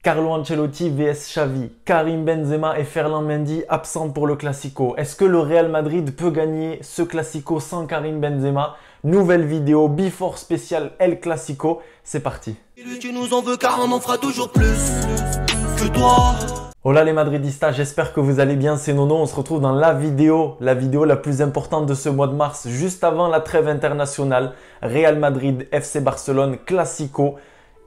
Carlo Ancelotti vs Xavi, Karim Benzema et Ferland Mendy absents pour le Classico. Est-ce que le Real Madrid peut gagner ce Classico sans Karim Benzema? Nouvelle vidéo Before spécial El Classico, c'est parti. Tu nous en veux car on en fera toujours plus que toi. Hola les Madridistas, j'espère que vous allez bien, c'est Nono. On se retrouve dans la vidéo la plus importante de ce mois de mars, juste avant la trêve internationale. Real Madrid, FC Barcelone, Classico.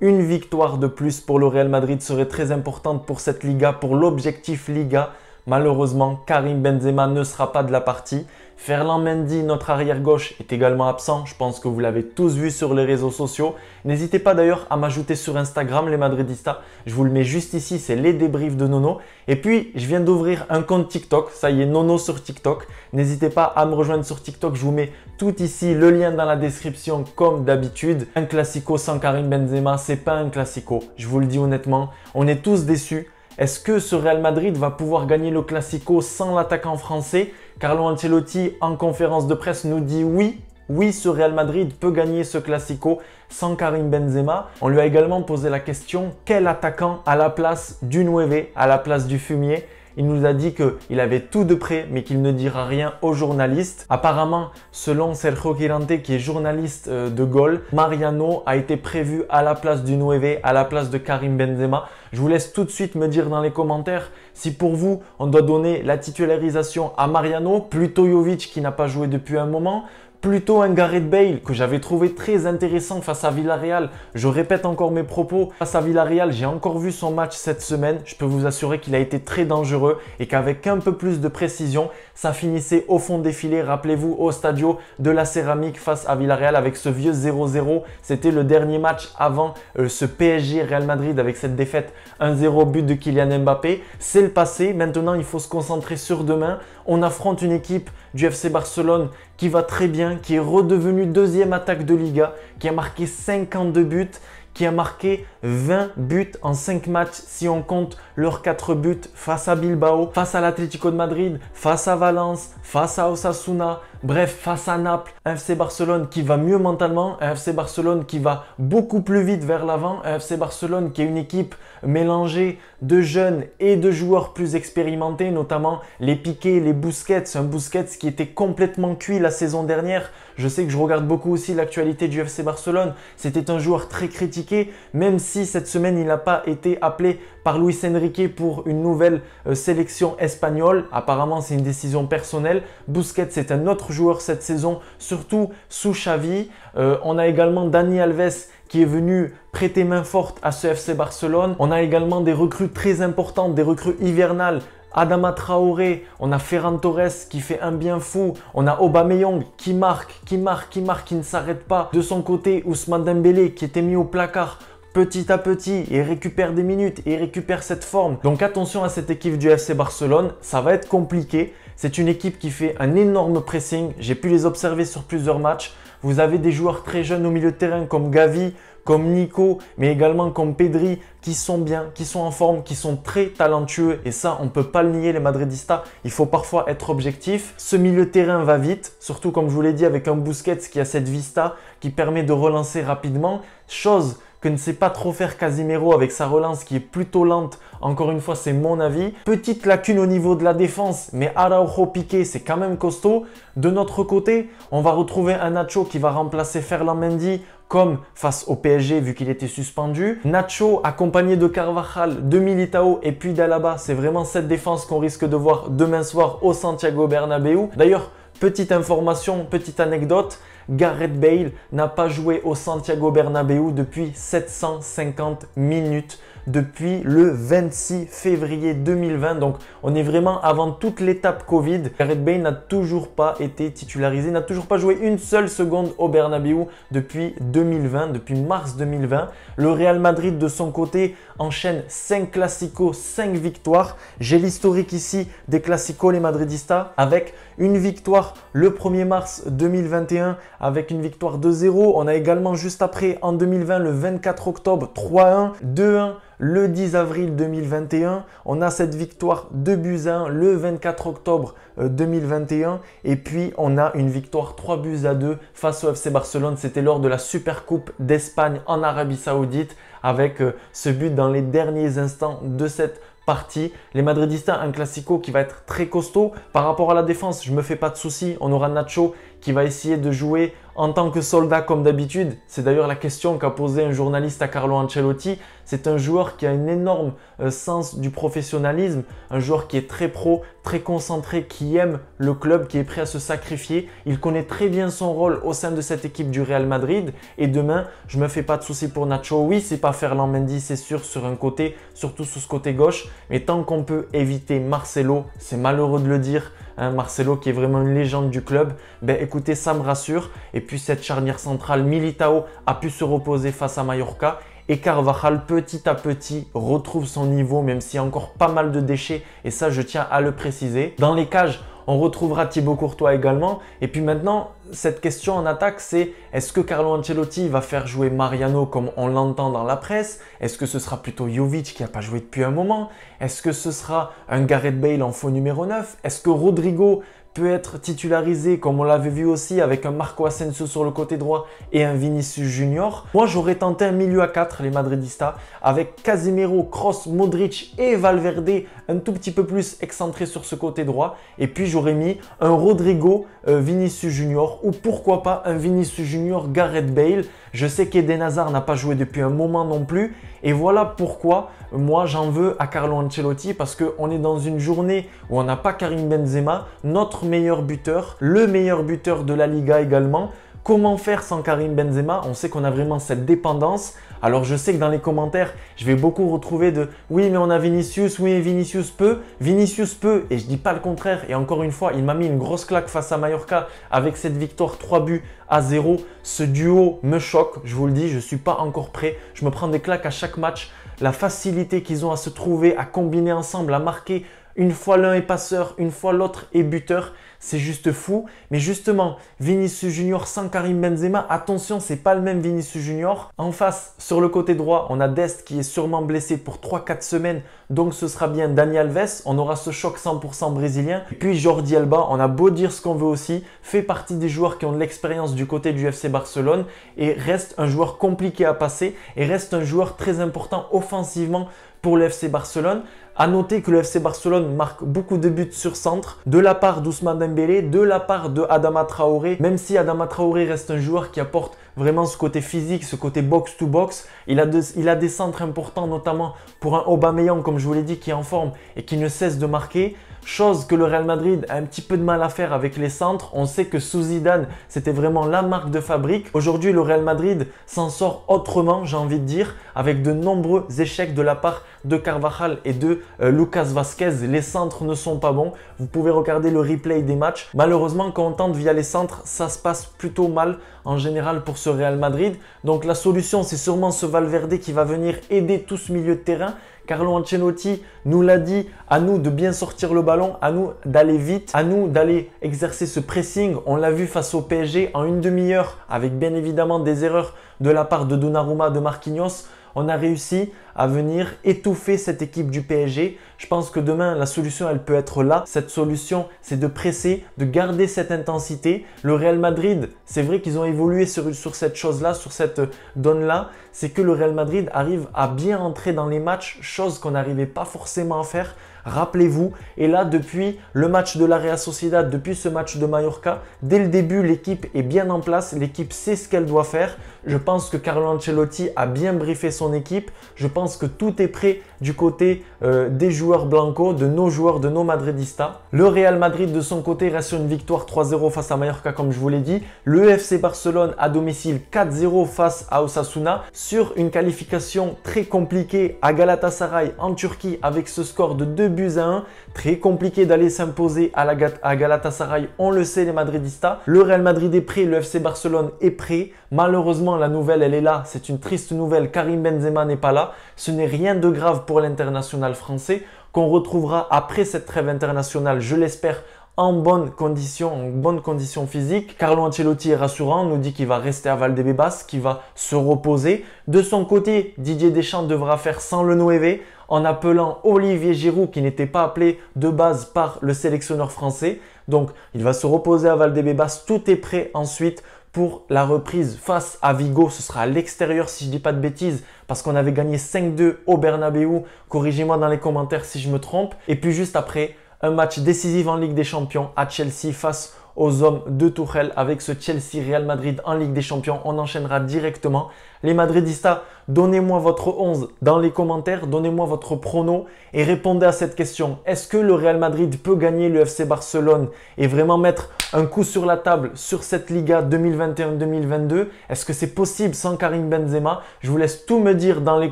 Une victoire de plus pour le Real Madrid serait très importante pour cette Liga, pour l'objectif Liga. Malheureusement, Karim Benzema ne sera pas de la partie. Ferland Mendy, notre arrière-gauche, est également absent. Je pense que vous l'avez tous vu sur les réseaux sociaux. N'hésitez pas d'ailleurs à m'ajouter sur Instagram, les Madridistas. Je vous le mets juste ici, c'est les débriefs de Nono. Et puis, je viens d'ouvrir un compte TikTok. Ça y est, Nono sur TikTok. N'hésitez pas à me rejoindre sur TikTok. Je vous mets tout ici, le lien dans la description comme d'habitude. Un Classico sans Karim Benzema, c'est pas un Classico. Je vous le dis honnêtement, on est tous déçus. Est-ce que ce Real Madrid va pouvoir gagner le Classico sans l'attaquant français? Carlo Ancelotti, en conférence de presse, nous dit oui. Oui, ce Real Madrid peut gagner ce Classico sans Karim Benzema. On lui a également posé la question, quel attaquant à la place du Nueve, à la place du Fumier? Il nous a dit qu'il avait tout de prêt, mais qu'il ne dira rien aux journalistes. Apparemment, selon Sergio Quirante, qui est journaliste de Goal, Mariano a été prévu à la place du Nueve, à la place de Karim Benzema. Je vous laisse tout de suite me dire dans les commentaires si pour vous, on doit donner la titularisation à Mariano, plutôt Jovic qui n'a pas joué depuis un moment, plutôt un Gareth Bale que j'avais trouvé très intéressant face à Villarreal. Je répète encore mes propos. Face à Villarreal, j'ai encore vu son match cette semaine. Je peux vous assurer qu'il a été très dangereux et qu'avec un peu plus de précision, ça finissait au fond des filets. Rappelez-vous au Stadio de la Céramique face à Villarreal avec ce vieux 0-0. C'était le dernier match avant ce PSG Real Madrid avec cette défaite 1-0 but de Kylian Mbappé. C'est le passé. Maintenant, il faut se concentrer sur demain. On affronte une équipe du FC Barcelone qui va très bien, qui est redevenue deuxième attaque de Liga, qui a marqué 52 buts, qui a marqué 20 buts en 5 matchs si on compte leurs 4 buts face à Bilbao, face à l'Atlético de Madrid, face à Valence, face à Osasuna, bref, face à Naples. Un FC Barcelone qui va mieux mentalement, un FC Barcelone qui va beaucoup plus vite vers l'avant, un FC Barcelone qui est une équipe mélangée de jeunes et de joueurs plus expérimentés, notamment les Piqué, les Busquets, un Busquets qui était complètement cuit la saison dernière. Je sais que je regarde beaucoup aussi l'actualité du FC Barcelone. C'était un joueur très critiqué, même si cette semaine il n'a pas été appelé par Luis Enrique pour une nouvelle sélection espagnole. Apparemment, c'est une décision personnelle. Busquets, c'est un autre joueur cette saison, surtout sous Xavi. On a également Dani Alves qui est venu prêter main forte à ce FC Barcelone. On a également des recrues très importantes, des recrues hivernales. Adama Traoré, on a Ferran Torres qui fait un bien fou, on a Aubameyang qui marque, qui ne s'arrête pas. De son côté, Ousmane Dembélé qui était mis au placard petit à petit et récupère des minutes et récupère cette forme. Donc attention à cette équipe du FC Barcelone, ça va être compliqué. C'est une équipe qui fait un énorme pressing, j'ai pu les observer sur plusieurs matchs. Vous avez des joueurs très jeunes au milieu de terrain comme Gavi, comme Nico, mais également comme Pedri, qui sont bien, qui sont en forme, qui sont très talentueux. Et ça, on ne peut pas le nier, les Madridistas. Il faut parfois être objectif. Ce milieu de terrain va vite, surtout comme je vous l'ai dit, avec un Busquets qui a cette vista, qui permet de relancer rapidement. Chose que ne sait pas trop faire Casemiro avec sa relance qui est plutôt lente. Encore une fois, c'est mon avis. Petite lacune au niveau de la défense, mais Araujo Piqué, c'est quand même costaud. De notre côté, on va retrouver un Nacho qui va remplacer Ferland Mendy comme face au PSG vu qu'il était suspendu. Nacho accompagné de Carvajal, de Militao et puis d'Alaba. C'est vraiment cette défense qu'on risque de voir demain soir au Santiago Bernabéu. D'ailleurs, petite information, petite anecdote, Gareth Bale n'a pas joué au Santiago Bernabéu depuis 750 minutes, depuis le 26 février 2020. Donc, on est vraiment avant toute l'étape Covid. Gareth Bale n'a toujours pas été titularisé, n'a toujours pas joué une seule seconde au Bernabéu depuis 2020, depuis mars 2020. Le Real Madrid, de son côté, enchaîne 5 Classicos, 5 victoires. J'ai l'historique ici des Classicos, les Madridistas, avec une victoire le 1er mars 2021 avec une victoire 2-0. On a également juste après en 2020 le 24 octobre 3-1, 2-1 le 10 avril 2021. On a cette victoire 2-1 le 24 octobre 2021 et puis on a une victoire 3-2 face au FC Barcelone. C'était lors de la Supercoupe d'Espagne en Arabie Saoudite avec ce but dans les derniers instants de cette partie. Les Madridistas, un classico qui va être très costaud. Par rapport à la défense, je ne me fais pas de soucis. On aura Nacho qui va essayer de jouer en tant que soldat comme d'habitude. C'est d'ailleurs la question qu'a posé un journaliste à Carlo Ancelotti. C'est un joueur qui a un énorme sens du professionnalisme, un joueur qui est très pro, très concentré, qui aime le club, qui est prêt à se sacrifier. Il connaît très bien son rôle au sein de cette équipe du Real Madrid. Et demain, je ne me fais pas de soucis pour Nacho. Oui, c'est pas Ferland Mendy, c'est sûr, sur un côté, surtout sur ce côté gauche. Mais tant qu'on peut éviter Marcelo, c'est malheureux de le dire, hein, Marcelo qui est vraiment une légende du club, ben écoutez, ça me rassure. Et puis cette charnière centrale, Militao a pu se reposer face à Mallorca. Et Carvajal, petit à petit, retrouve son niveau, même s'il y a encore pas mal de déchets. Et ça, je tiens à le préciser. Dans les cages, on retrouvera Thibaut Courtois également. Et puis maintenant, cette question en attaque, c'est est-ce que Carlo Ancelotti va faire jouer Mariano comme on l'entend dans la presse? Est-ce que ce sera plutôt Jovic qui n'a pas joué depuis un moment? Est-ce que ce sera un Gareth Bale en faux numéro 9? Est-ce que Rodrigo peut être titularisé comme on l'avait vu aussi avec un Marco Asensio sur le côté droit et un Vinicius Junior? Moi, j'aurais tenté un milieu à 4, les Madridistas, avec Casemiro, Kroos, Modric et Valverde un tout petit peu plus excentré sur ce côté droit. Et puis, j'aurais mis un Rodrigo, Vinicius Junior ou pourquoi pas un Vinicius Junior, Gareth Bale. Je sais qu'Eden Hazard n'a pas joué depuis un moment non plus. Et voilà pourquoi moi j'en veux à Carlo Ancelotti parce qu'on est dans une journée où on n'a pas Karim Benzema, notre meilleur buteur, le meilleur buteur de la Liga également. Comment faire sans Karim Benzema? On sait qu'on a vraiment cette dépendance. Alors je sais que dans les commentaires, je vais beaucoup retrouver de « oui mais on a Vinicius, oui mais Vinicius peut ». Vinicius peut et je dis pas le contraire. Et encore une fois, il m'a mis une grosse claque face à Mallorca avec cette victoire 3-0. Ce duo me choque, je vous le dis, je ne suis pas encore prêt. Je me prends des claques à chaque match. La facilité qu'ils ont à se trouver, à combiner ensemble, à marquer. Une fois l'un est passeur, une fois l'autre est buteur. C'est juste fou. Mais justement, Vinicius Junior sans Karim Benzema, attention, c'est pas le même Vinicius Junior. En face, sur le côté droit, on a Dest qui est sûrement blessé pour 3-4 semaines. Donc ce sera bien Dani Alves. On aura ce choc 100% brésilien. Et puis Jordi Alba, on a beau dire ce qu'on veut aussi, fait partie des joueurs qui ont de l'expérience du côté du FC Barcelone et reste un joueur compliqué à passer et reste un joueur très important offensivement pour le FC Barcelone. À noter que le FC Barcelone marque beaucoup de buts sur centre de la part d'Ousmane Dembélé, de la part de Adama Traoré. Même si Adama Traoré reste un joueur qui apporte vraiment ce côté physique, ce côté box-to-box. Il a des centres importants, notamment pour un Aubameyang, comme je vous l'ai dit, qui est en forme et qui ne cesse de marquer. Chose que le Real Madrid a un petit peu de mal à faire avec les centres. On sait que sous Zidane, c'était vraiment la marque de fabrique. Aujourd'hui, le Real Madrid s'en sort autrement, j'ai envie de dire, avec de nombreux échecs de la part de Carvajal et de Lucas Vazquez. Les centres ne sont pas bons. Vous pouvez regarder le replay des matchs. Malheureusement, quand on tente via les centres, ça se passe plutôt mal en général pour ce Real Madrid. Donc la solution, c'est sûrement ce Valverde qui va venir aider tout ce milieu de terrain. Carlo Ancelotti nous l'a dit, à nous de bien sortir le ballon, à nous d'aller vite, à nous d'aller exercer ce pressing. On l'a vu face au PSG en une demi-heure avec bien évidemment des erreurs de la part de Donnarumma, de Marquinhos. On a réussi à venir étouffer cette équipe du PSG. Je pense que demain, la solution, elle peut être là. Cette solution, c'est de presser, de garder cette intensité. Le Real Madrid, c'est vrai qu'ils ont évolué sur cette chose-là, sur cette donne-là. C'est que le Real Madrid arrive à bien entrer dans les matchs, chose qu'on n'arrivait pas forcément à faire. Rappelez-vous, et là depuis le match de la Real Sociedad, depuis ce match de Mallorca, dès le début l'équipe est bien en place, l'équipe sait ce qu'elle doit faire. Je pense que Carlo Ancelotti a bien briefé son équipe, je pense que tout est prêt du côté des joueurs blanco, de nos joueurs, de nos madridistas. Le Real Madrid de son côté reste sur une victoire 3-0 face à Mallorca comme je vous l'ai dit. Le FC Barcelone à domicile 4-0 face à Osasuna sur une qualification très compliquée à Galatasaray en Turquie avec ce score de 2-1. Très compliqué d'aller s'imposer à Galatasaray, on le sait les madridistas. Le Real Madrid est prêt, le FC Barcelone est prêt. Malheureusement, la nouvelle, elle est là. C'est une triste nouvelle. Karim Benzema n'est pas là. Ce n'est rien de grave pour l'international français qu'on retrouvera après cette trêve internationale, je l'espère, en bonne condition physique. Carlo Ancelotti est rassurant, nous dit qu'il va rester à Valdebebas, qu'il va se reposer. De son côté, Didier Deschamps devra faire sans le 9 en appelant Olivier Giroud qui n'était pas appelé de base par le sélectionneur français. Donc, il va se reposer à Valdebebas. Tout est prêt ensuite pour la reprise face à Vigo. Ce sera à l'extérieur si je ne dis pas de bêtises parce qu'on avait gagné 5-2 au Bernabeu. Corrigez-moi dans les commentaires si je me trompe. Et puis juste après, un match décisif en Ligue des Champions à Chelsea face aux hommes de Tuchel. Avec ce Chelsea-Real Madrid en Ligue des Champions, on enchaînera directement. Les Madridistas, donnez-moi votre 11 dans les commentaires, donnez-moi votre prono et répondez à cette question. Est-ce que le Real Madrid peut gagner le FC Barcelone et vraiment mettre un coup sur la table sur cette Liga 2021-2022? Est-ce que c'est possible sans Karim Benzema? Je vous laisse tout me dire dans les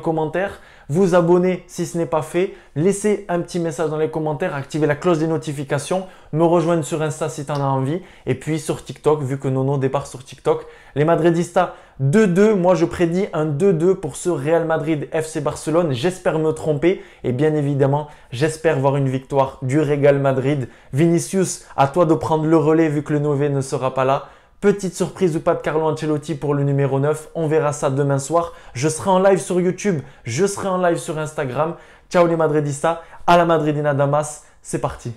commentaires. Vous abonner si ce n'est pas fait, laissez un petit message dans les commentaires, activez la cloche des notifications, me rejoindre sur Insta si tu en as envie et puis sur TikTok vu que Nono débarque sur TikTok. Les Madridistas 2-2, moi je prédis un 2-2 pour ce Real Madrid FC Barcelone. J'espère me tromper et bien évidemment j'espère voir une victoire du Real Madrid. Vinicius, à toi de prendre le relais vu que le 9 ne sera pas là. Petite surprise ou pas de Carlo Ancelotti pour le numéro 9. On verra ça demain soir. Je serai en live sur YouTube. Je serai en live sur Instagram. Ciao les Madridistas. À la Madridina Damas. C'est parti.